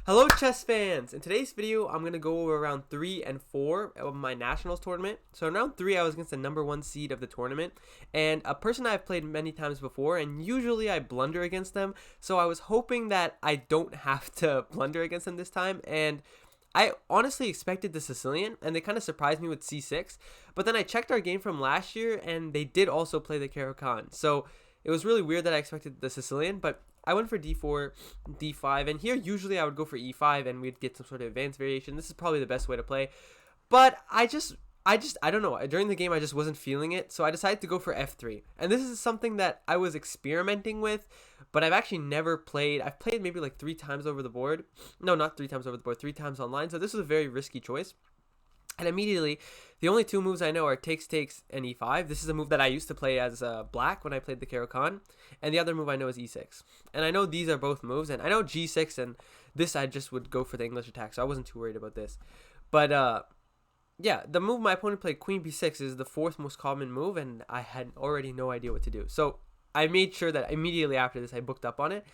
Hello chess fans! In today's video, I'm going to go over round 3 and 4 of my nationals tournament. So in round 3, I was against the number 1 seed of the tournament, and a person I've played many times before, and usually I blunder against them, so I was hoping that I don't have to blunder against them this time, and I honestly expected the Sicilian, and they kind of surprised me with c6, but then I checked our game from last year, and they did also play the Caro Kann. So it was really weird that I expected the Sicilian, but I went for d4, d5, and here usually I would go for e5 and we'd get some sort of advanced variation. This is probably the best way to play, but I don't know. During the game, I just wasn't feeling it, so I decided to go for f3. And this is something that I was experimenting with, but I've actually never played. I've played maybe like 3 times over the board. No, not 3 times over the board, 3 times online, so this was a very risky choice. And immediately, the only 2 moves I know are takes, and e5. This is a move that I used to play as black when I played the Caro Kann. And the other move I know is e6. And I know these are both moves. And I know g6 and this I just would go for the English attack. So I wasn't too worried about this. But yeah, the move my opponent played, queen b6, is the 4th most common move. And I had already no idea what to do. So I made sure that immediately after this I booked up on it.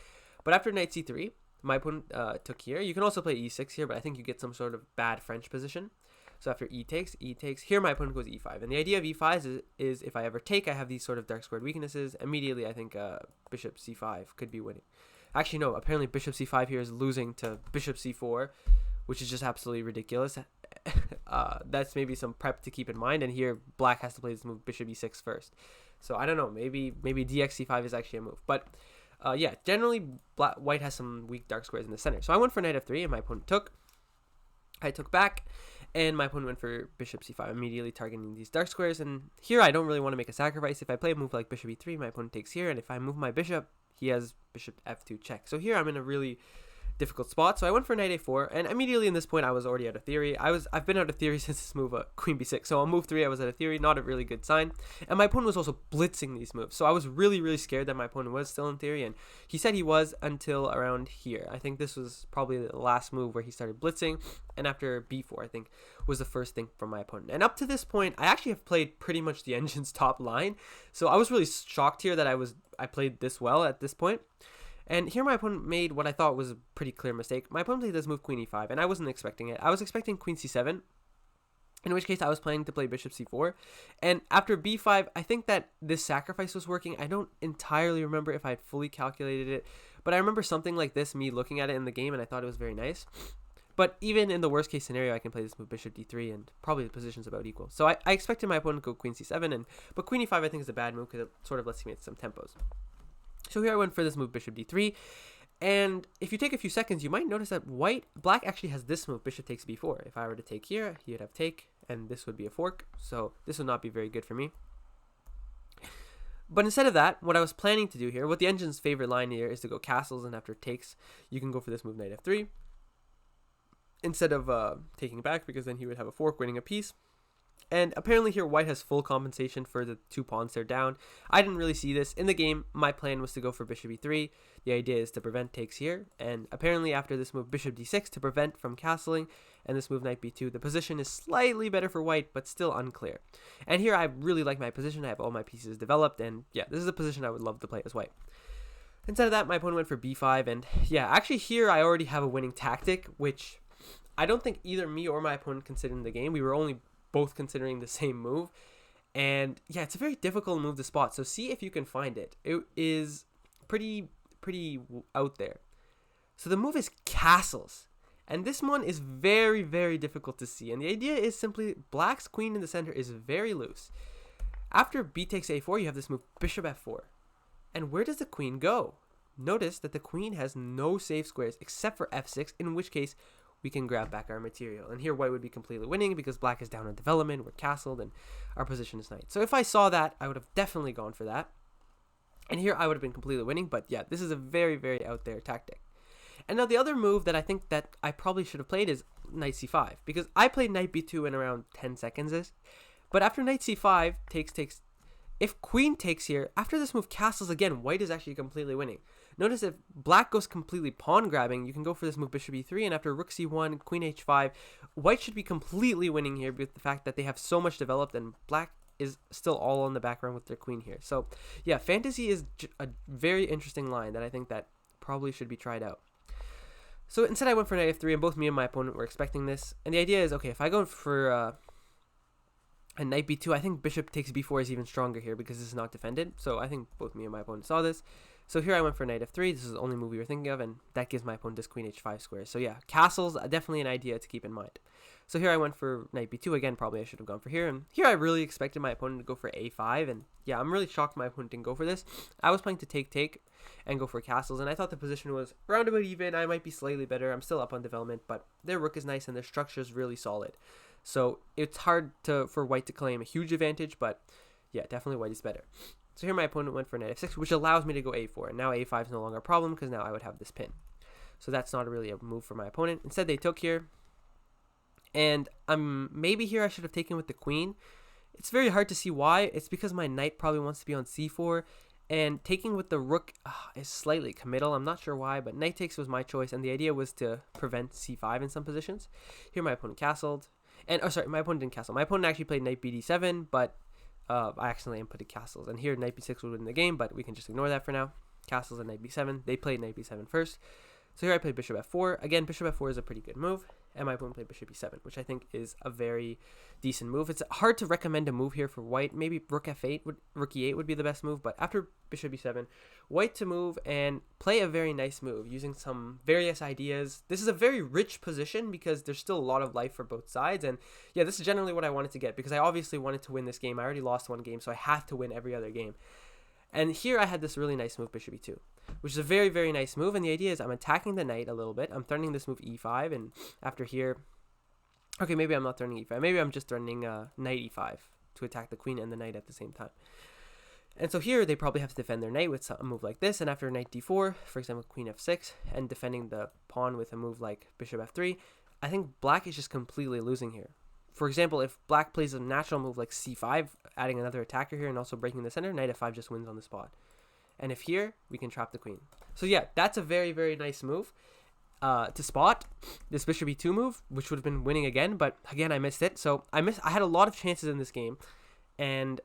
But after knight c3, my opponent took here. You can also play e6 here, but I think you get some sort of bad French position. So after e takes, here my opponent goes e5. And the idea of e5 is if I ever take, I have these sort of dark squared weaknesses. Immediately, I think bishop c5 could be winning. Actually, no, apparently bishop c5 here is losing to bishop c4, which is just absolutely ridiculous. That's maybe some prep to keep in mind. And here, black has to play this move, bishop e6 first. So I don't know, maybe dx c5 is actually a move. But yeah, generally, white has some weak dark squares in the center. So I went for knight f3, and my opponent took. I took back, and my opponent went for bishop c5, immediately targeting these dark squares. And here I don't really want to make a sacrifice. If I play a move like bishop e3, my opponent takes here, and if I move my bishop, he has bishop f2 check. So here I'm in a really difficult spot. So I went for knight a4, and immediately in this point I was already out of theory. I've been out of theory since this move queen b6. So on move 3 I was out of theory, not a really good sign. And my opponent was also blitzing these moves. So I was really scared that my opponent was still in theory, and he said he was until around here. I think this was probably the last move where he started blitzing, and after b4 I think was the first thing from my opponent. And up to this point I actually have played pretty much the engine's top line. So I was really shocked here that I played this well at this point. And here my opponent made what I thought was a pretty clear mistake. My opponent played this move queen e5, and I wasn't expecting it. I was expecting queen c7, in which case I was planning to play bishop c4. And after b5, I think that this sacrifice was working. I don't entirely remember if I fully calculated it, but I remember something like this, me looking at it in the game, and I thought it was very nice. But even in the worst case scenario, I can play this move bishop d3, and probably the position's about equal. So I expected my opponent to go queen c7, but queen e5 I think is a bad move because it sort of lets me at some tempos. So here I went for this move bishop d3, and if you take a few seconds, you might notice that black actually has this move, bishop takes b4. If I were to take here, he would have take, and this would be a fork, so this would not be very good for me. But instead of that, what I was planning to do here, what the engine's favorite line here is to go castles, and after takes, you can go for this move knight f3, instead of taking back, because then he would have a fork winning a piece. And apparently here white has full compensation for the 2 pawns they're down. I didn't really see this. In the game, my plan was to go for bishop e3. The idea is to prevent takes here. And apparently after this move bishop d6 to prevent from castling, and this move knight b2, the position is slightly better for white, but still unclear. And here I really like my position. I have all my pieces developed, and yeah, this is a position I would love to play as white. Instead of that, my opponent went for b5, and yeah, actually here I already have a winning tactic, which I don't think either me or my opponent considered in the game. We were only both considering the same move, and yeah, it's a very difficult move to spot, so see if you can find it. It is pretty out there. So the move is castles, and this one is very difficult to see, and the idea is simply black's queen in the center is very loose. After b takes a4, you have this move bishop f4, and where does the queen go? Notice that the queen has no safe squares except for f6, in which case we can grab back our material. And here white would be completely winning because black is down on development, we're castled, and our position is knight. So if I saw that, I would have definitely gone for that. And here I would have been completely winning, but yeah, this is a very out there tactic. And now the other move that I think that I probably should have played is knight c5, because I played knight b2 in around 10 seconds. But after knight c5, takes, if queen takes here, after this move castles again, white is actually completely winning. Notice if black goes completely pawn grabbing, you can go for this move bishop e3, and after rook c1, queen h5, white should be completely winning here with the fact that they have so much developed, and black is still all on the background with their queen here. So yeah, fantasy is a very interesting line that I think that probably should be tried out. So instead I went for knight f3, and both me and my opponent were expecting this. And the idea is, okay, if I go for a knight b2, I think bishop takes b4 is even stronger here because this is not defended. So I think both me and my opponent saw this. So here I went for knight f3. This is the only move we were thinking of, and that gives my opponent this queen h5 square. So yeah, castles are definitely an idea to keep in mind. So here I went for knight b2. Again, probably I should have gone for here. And here I really expected my opponent to go for a5. And yeah, I'm really shocked my opponent didn't go for this. I was planning to take and go for castles, and I thought the position was roundabout even. I might be slightly better. I'm still up on development, but their rook is nice and their structure is really solid. So it's hard for white to claim a huge advantage, but yeah, definitely white is better. So here my opponent went for knight f6, which allows me to go a4. And now a5 is no longer a problem because now I would have this pin. So that's not really a move for my opponent. Instead, they took here. And maybe here I should have taken with the queen. It's very hard to see why. It's because my knight probably wants to be on c4. And taking with the rook is slightly committal. I'm not sure why, but knight takes was my choice. And the idea was to prevent c5 in some positions. Here my opponent castled. And, oh, sorry, my opponent didn't castle. My opponent actually played knight bd7, but I accidentally inputted castles. And here knight b6 would win the game, but we can just ignore that for now. Castles and knight b7. They played knight b7 first. So here I played bishop f4. Again, bishop f4 is a pretty good move. And my opponent played bishop e7, which I think is a very decent move. It's hard to recommend a move here for white. Maybe rook f8, rook e8 would be the best move. But after bishop e7, white to move and play a very nice move using some various ideas. This is a very rich position because there's still a lot of life for both sides. And yeah, this is generally what I wanted to get because I obviously wanted to win this game. I already lost one game, so I have to win every other game. And here I had this really nice move, bishop e2, which is a very, very nice move. And the idea is I'm attacking the knight a little bit. I'm threatening this move e5. And after here, okay, maybe I'm not threatening e5. Maybe I'm just threatening knight e5 to attack the queen and the knight at the same time. And so here they probably have to defend their knight with a move like this. And after knight d4, for example, queen f6, and defending the pawn with a move like bishop f3, I think black is just completely losing here. For example, if black plays a natural move like c5, adding another attacker here and also breaking the center, knight f5 just wins on the spot. And if here, we can trap the queen. So yeah, that's a very, very nice move to spot this bishop e2 move, which would have been winning again. But again, I missed it. So I had a lot of chances in this game, and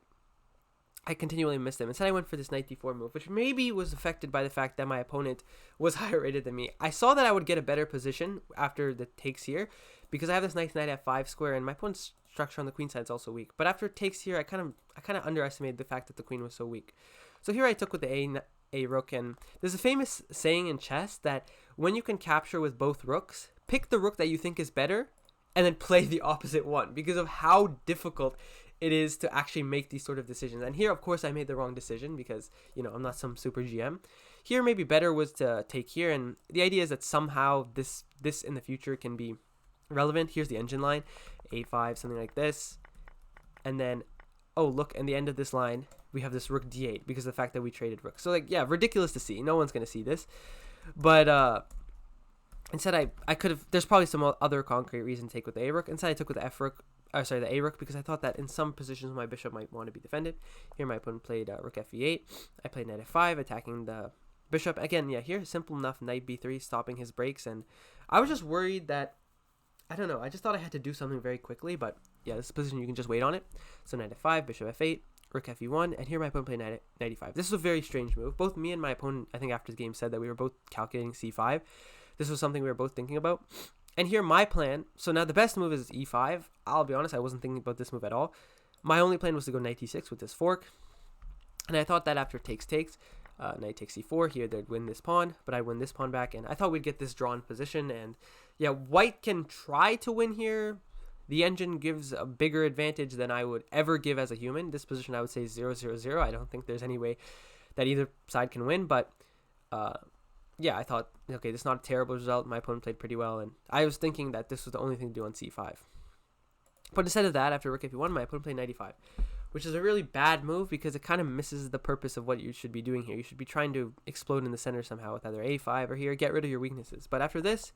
I continually missed them. Instead, I went for this knight d4 move, which maybe was affected by the fact that my opponent was higher rated than me. I saw that I would get a better position after the takes here, because I have this nice knight f5 square, and my opponent's structure on the queen side is also weak. But after it takes here, I kind of underestimated the fact that the queen was so weak. So here I took with the a rook, and there's a famous saying in chess that when you can capture with both rooks, pick the rook that you think is better, and then play the opposite one, because of how difficult it is to actually make these sort of decisions. And here, of course, I made the wrong decision because, you know, I'm not some super GM. Here, maybe better was to take here, and the idea is that somehow this in the future can be relevant. Here's the engine line, a5, something like this, and then, oh look, in the end of this line we have this rook d8 because of the fact that we traded rooks. So like, yeah, ridiculous to see. No one's gonna see this, but instead I could have, there's probably some other concrete reason to take with the a rook. Instead I took with the f rook, the a rook, because I thought that in some positions my bishop might want to be defended. Here my opponent played rook f8. I played knight f5, attacking the bishop. Again, yeah, here simple enough, knight b3, stopping his breaks. And I was just worried that, I don't know, I just thought I had to do something very quickly, but yeah, this position you can just wait on it. So knight f5, bishop f8, rook fe1, and here my opponent played knight e5. This is a very strange move. Both me and my opponent, I think after the game, said that we were both calculating c5. This was something we were both thinking about. And here my plan, so now the best move is e5. I'll be honest, I wasn't thinking about this move at all. My only plan was to go knight e6 with this fork. And I thought that after takes, knight takes e4, here they'd win this pawn, but I'd win this pawn back, and I thought we'd get this drawn position. And yeah, white can try to win here. The engine gives a bigger advantage than I would ever give as a human. This position I would say 0-0-0. I don't think there's any way that either side can win, but yeah, I thought, okay, this is not a terrible result. My opponent played pretty well, and I was thinking that this was the only thing to do on c5. But instead of that, after rook f1, my opponent played knight e5, which is a really bad move because it kind of misses the purpose of what you should be doing here. You should be trying to explode in the center somehow with either a5 or here, get rid of your weaknesses. But after this,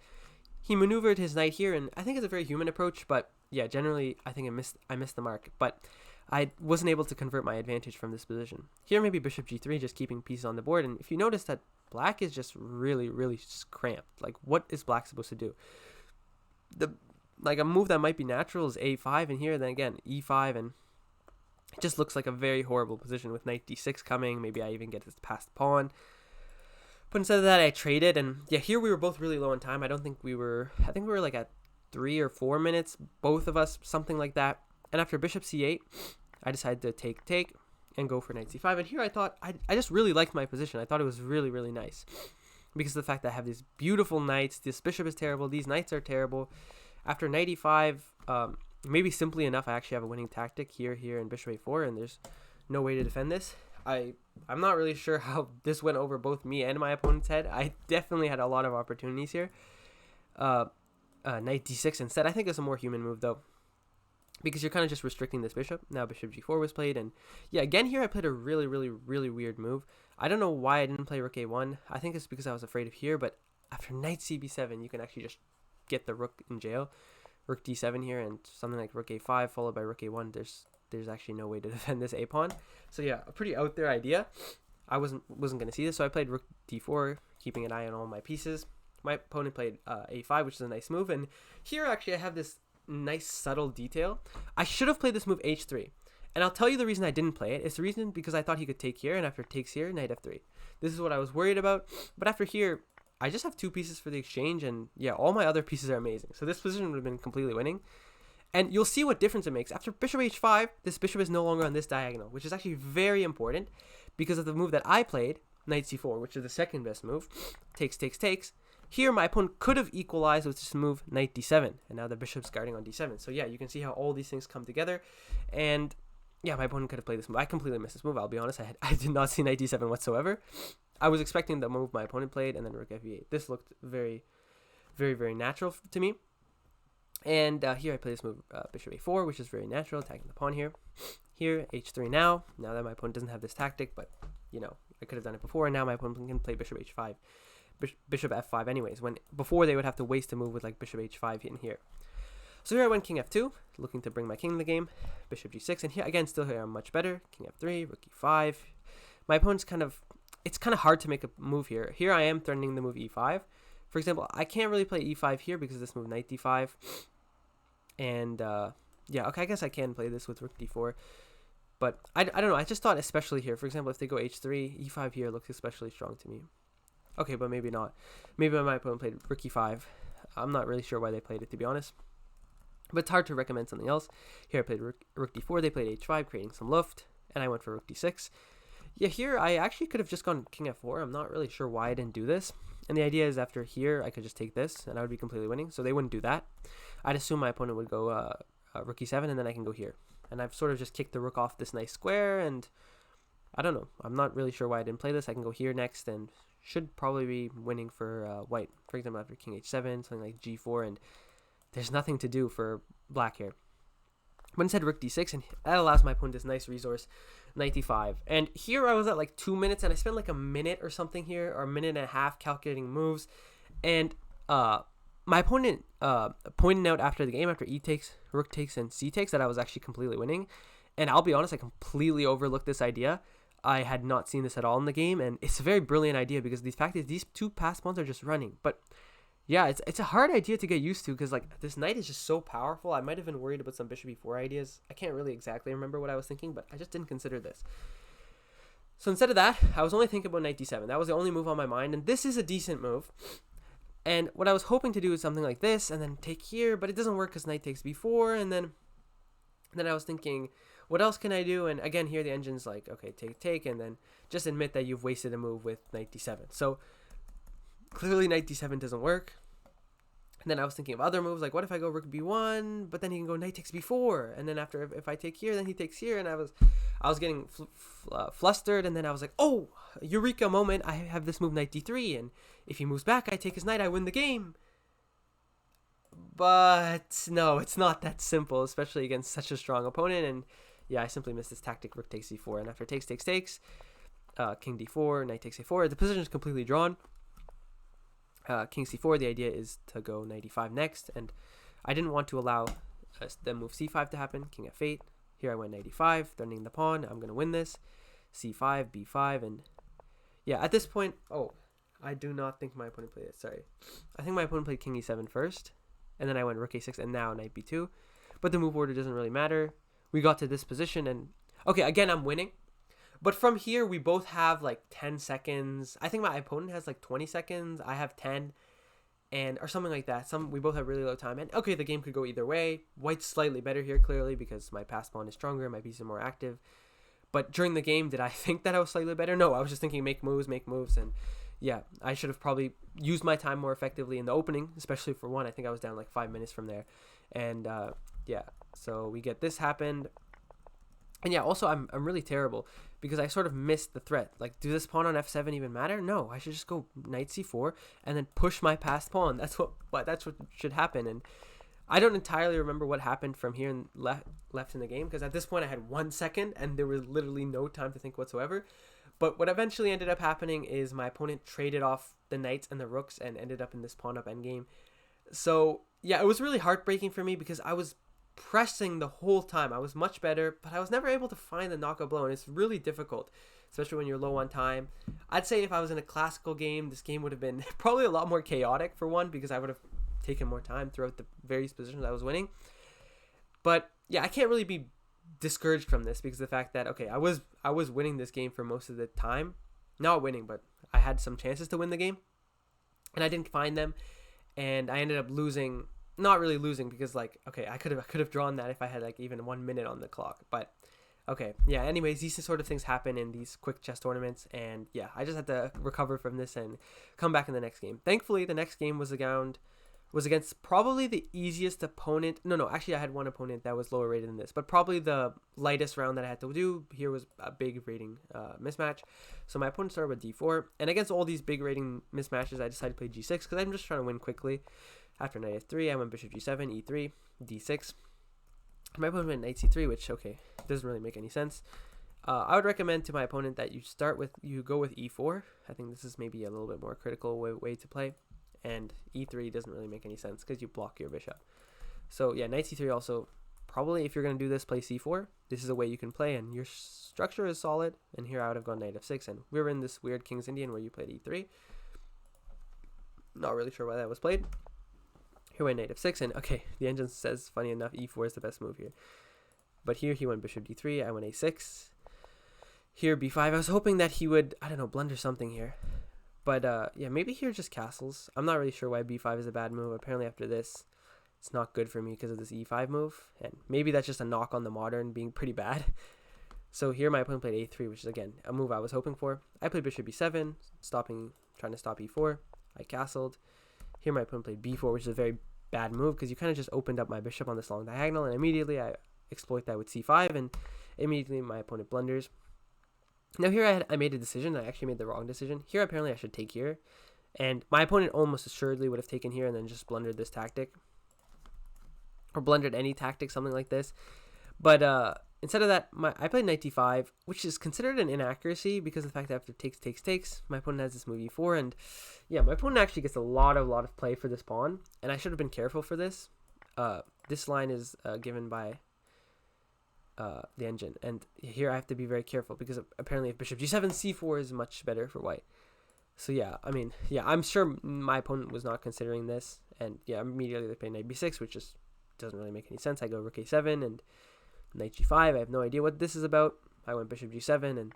he maneuvered his knight here, and I think it's a very human approach, but yeah, generally I think I missed the mark. But I wasn't able to convert my advantage from this position. Here maybe bishop g3, just keeping pieces on the board. And if you notice that black is just really, really cramped. Like, what is black supposed to do? Like a move that might be natural is a5, and here then again e5, and it just looks like a very horrible position with knight d6 coming. Maybe I even get this passed pawn. But instead of that, I traded, and yeah, here we were both really low on time. I think we were like at 3 or 4 minutes, both of us, something like that. And after bishop c8, I decided to take and go for knight c5. And here I thought, I just really liked my position. I thought it was really, really nice because of the fact that I have these beautiful knights. This bishop is terrible. These knights are terrible. After knight e5, maybe simply enough, I actually have a winning tactic here, and bishop a4, and there's no way to defend this. I'm not really sure how this went over both me and my opponent's head. I definitely had a lot of opportunities here. Knight d6 instead. I think it's a more human move, though, because you're kind of just restricting this bishop. Now bishop g4 was played, and yeah, again here I played a really, really, really weird move. I don't know why I didn't play rook a1. I think it's because I was afraid of here, but after knight cb7, you can actually just get the rook in jail. Rook d7 here, and something like rook a5 followed by rook a1. There's actually no way to defend this a pawn. So yeah, a pretty out there idea. I wasn't gonna see this, so I played rook d4, keeping an eye on all my pieces. My opponent played a5, which is a nice move, and here actually I have this nice subtle detail. I should have played this move h3, and I'll tell you the reason I didn't play it. It's the reason because I thought he could take here, and after takes here, knight f3. This is what I was worried about, but after here, I just have 2 pieces for the exchange, and yeah, all my other pieces are amazing. So this position would have been completely winning. And you'll see what difference it makes. After bishop h5, this bishop is no longer on this diagonal, which is actually very important because of the move that I played, knight c4, which is the second best move. Takes. Here, my opponent could have equalized with this move, knight d7, and now the bishop's guarding on d7. So yeah, you can see how all these things come together. And yeah, my opponent could have played this move. I completely missed this move, I'll be honest. I did not see knight d7 whatsoever. I was expecting the move my opponent played, and then rook f8. This looked very, very, very natural to me. And here I play this move, bishop a4, which is very natural, attacking the pawn here. Here, h3 now that my opponent doesn't have this tactic, but, you know, I could have done it before, and now my opponent can play bishop h5, bishop f5 anyways, when before they would have to waste a move with, like, bishop h5 in here. So here I went king f2, looking to bring my king in the game, bishop g6, and here, again, still here I'm much better, king f3, rook e5. My opponent's it's kind of hard to make a move here. Here I am threatening the move e5. For example, I can't really play e5 here because of this move, knight d5. And, yeah, okay, I guess I can play this with rook d4. But I don't know. I just thought especially here. For example, if they go h3, e5 here looks especially strong to me. Okay, but maybe not. Maybe my opponent played rook e5. I'm not really sure why they played it, to be honest. But it's hard to recommend something else. Here I played rook d4. They played h5, creating some luft. And I went for rook d6. Yeah, here I actually could have just gone king f4. I'm not really sure why I didn't do this. And the idea is after here, I could just take this, and I would be completely winning. So they wouldn't do that. I'd assume my opponent would go rook e7, and then I can go here. And I've sort of just kicked the rook off this nice square, and I don't know. I'm not really sure why I didn't play this. I can go here next, and should probably be winning for white. For example, after king h7, something like g4, and there's nothing to do for black here. But instead, rook d6, and that allows my opponent this nice resource, knight d5. And here I was at like 2 minutes, and I spent like a minute or something here, or a minute and a half calculating moves. And my opponent pointed out after the game, after e takes, rook takes, and c takes, that I was actually completely winning. And I'll be honest, I completely overlooked this idea. I had not seen this at all in the game, and it's a very brilliant idea because the fact is these 2 passed pawns are just running. But yeah, it's a hard idea to get used to because like this knight is just so powerful. I might have been worried about some bishop e4 ideas. I can't really exactly remember what I was thinking, but I just didn't consider this. So instead of that, I was only thinking about knight d7. That was the only move on my mind, and this is a decent move. And what I was hoping to do is something like this, and then take here, but it doesn't work because knight takes b4, and then I was thinking, what else can I do? And again, here the engine's like, okay, take, and then just admit that you've wasted a move with knight d7. So clearly knight d7 doesn't work. And then I was thinking of other moves, like what if I go rook b1, but then he can go knight takes b4, and then after if I take here, then he takes here, and I was getting flustered, and then I was like, oh, eureka moment, I have this move knight d3, and if he moves back, I take his knight, I win the game. But no, it's not that simple, especially against such a strong opponent, and yeah, I simply missed this tactic, rook takes c4, and after takes, king d4, knight takes a4, the position is completely drawn. King c4, the idea is to go knight e5 next, and I didn't want to allow the move c5 to happen, king f8. Here I went knight e5, threatening the pawn. I'm going to win this. c5, b5, and yeah, at this point, oh, I do not think my opponent played it, sorry. I think my opponent played king e7 first, and then I went rook a6, and now knight b2. But the move order doesn't really matter. We got to this position, and okay, again, I'm winning. But from here, we both have like 10 seconds. I think my opponent has like 20 seconds. I have 10, and or something like that. We both have really low time. And okay, the game could go either way. White's slightly better here, clearly, because my pass pawn is stronger, my piece is more active. But during the game, did I think that I was slightly better? No, I was just thinking make moves, and yeah, I should have probably used my time more effectively in the opening, especially for one. I think I was down like 5 minutes from there, and yeah, so we get this happened. And yeah, also I'm really terrible because I sort of missed the threat. Like, do this pawn on f7 even matter? No, I should just go knight c4 and then push my passed pawn. That's what should happen. And I don't entirely remember what happened from here and left in the game, because at this point I had 1 second and there was literally no time to think whatsoever. But what eventually ended up happening is my opponent traded off the knights and the rooks and ended up in this pawn up endgame. So yeah, it was really heartbreaking for me because I was pressing the whole time. I was much better, but I was never able to find the knockout blow, and it's really difficult, especially when you're low on time. I'd say if I was in a classical game, this game would have been probably a lot more chaotic, for one, because I would have taken more time throughout the various positions I was winning. But yeah, I can't really be discouraged from this because of the fact that, okay, I was winning this game for most of the time. Not winning, but I had some chances to win the game, and I didn't find them, and I ended up losing. Not really losing, because like, okay, I could have drawn that if I had like even 1 minute on the clock. But okay, yeah, anyways, these sort of things happen in these quick chess tournaments, and yeah, I just had to recover from this and come back in the next game. Thankfully, the next game was against probably the easiest opponent. No, actually I had one opponent that was lower rated than this, but probably the lightest round that I had to do here was a big rating mismatch. So my opponent started with d4, and against all these big rating mismatches, I decided to play g6 because I'm just trying to win quickly. After knight f3, I went bishop g7, e3, d6. My opponent went knight c3, which, okay, doesn't really make any sense. I would recommend to my opponent that you go with e4. I think this is maybe a little bit more critical way to play. And e3 doesn't really make any sense because you block your bishop. So yeah, knight c3 also, probably if you're going to do this, play c4. This is a way you can play, and your structure is solid. And here I would have gone knight f6, and we were in this weird King's Indian where you played e3. Not really sure why that was played. Here went knight f6, and okay, the engine says, funny enough, e4 is the best move here. But here he went bishop d3, I went a6. Here b5, I was hoping that he would, I don't know, blunder something here. But yeah, maybe here just castles. I'm not really sure why b5 is a bad move. Apparently after this, it's not good for me because of this e5 move. And maybe that's just a knock on the modern being pretty bad. So here my opponent played a3, which is, again, a move I was hoping for. I played bishop b7, trying to stop e4. I castled. Here my opponent played b4, which is a very bad move because you kind of just opened up my bishop on this long diagonal, and immediately I exploit that with c5, and immediately my opponent blunders. Now here I made a decision. I actually made the wrong decision. Here apparently I should take here, and my opponent almost assuredly would have taken here and then just blundered this tactic, or blundered any tactic, something like this. But instead of that, I played knight d5, which is considered an inaccuracy because of the fact that after takes, my opponent has this move e4, and yeah, my opponent actually gets a lot of play for this pawn, and I should have been careful for this. This line is given by the engine, and here I have to be very careful because apparently if bishop g7, c4 is much better for white. So yeah, I mean, yeah, I'm sure my opponent was not considering this, and yeah, immediately they play knight b6, which just doesn't really make any sense. I go rook a7 and knight g5. I have no idea what this is about. I went bishop g7 and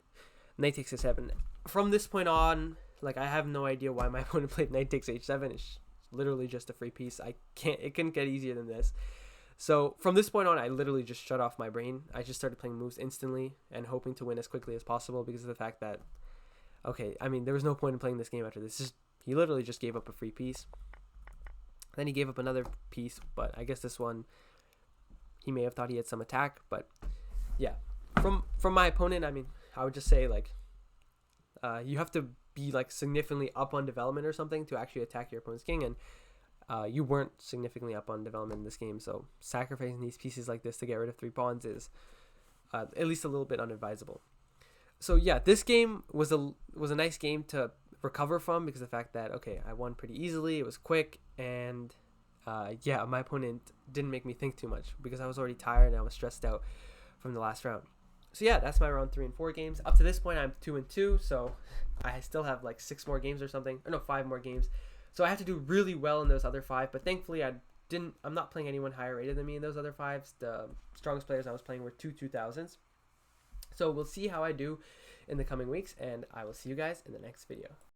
knight takes a7. From this point on, like, I have no idea why my opponent played knight takes h7. It's literally just a free piece. It couldn't get easier than this. So from this point on, I literally just shut off my brain. I just started playing moves instantly and hoping to win as quickly as possible because of the fact that, okay, I mean, there was no point in playing this game after this. He literally just gave up a free piece. Then he gave up another piece, but I guess this one, he may have thought he had some attack. But yeah, from my opponent, I mean, I would just say, like, you have to be like significantly up on development or something to actually attack your opponent's king, and you weren't significantly up on development in this game, so sacrificing these pieces like this to get rid of 3 pawns is at least a little bit unadvisable. So yeah, this game was a nice game to recover from because of the fact that, okay, I won pretty easily, it was quick, and yeah, my opponent didn't make me think too much because I was already tired and I was stressed out from the last round. So yeah, that's my round 3 and 4 games. Up to this point, I'm 2-2, so I still have like 6 more games or something, or no, 5 more games. So I have to do really well in those other 5, but thankfully I'm not playing anyone higher rated than me in those other 5s. The strongest players I was playing were 2000s. So we'll see how I do in the coming weeks, and I will see you guys in the next video.